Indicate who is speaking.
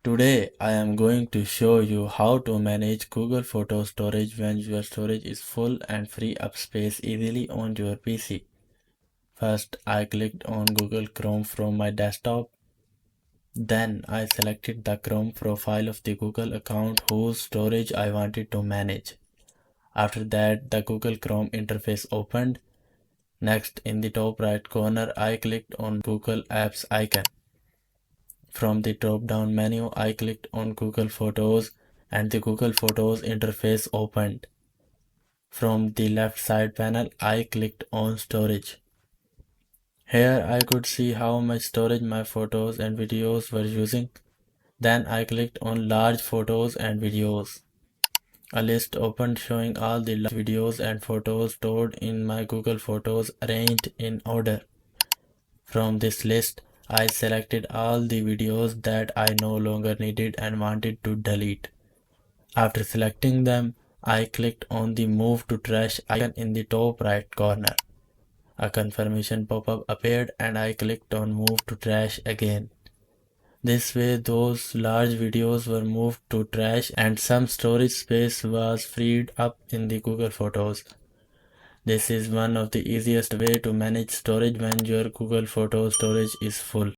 Speaker 1: Today I am going to show you how to manage Google Photo storage when your storage is full and free up space easily on your PC. First, I clicked on Google Chrome from my desktop. Then I selected the Chrome profile of the Google account whose storage I wanted to manage. After that, the Google Chrome interface opened. Next, in the top right corner, I clicked on Google Apps icon. From the drop-down menu, I clicked on Google Photos and the Google Photos interface opened. From the left side panel, I clicked on Storage. Here I could see how much storage my photos and videos were using. Then I clicked on Large Photos and Videos. A list opened showing all the large videos and photos stored in my Google Photos arranged in order. From this list, I selected all the videos that I no longer needed and wanted to delete. After selecting them, I clicked on the Move to Trash icon in the top right corner. A confirmation pop-up appeared and I clicked on Move to Trash again. This way those large videos were moved to trash and some storage space was freed up in the Google Photos. This is one of the easiest way to manage storage when your Google Photo storage is full.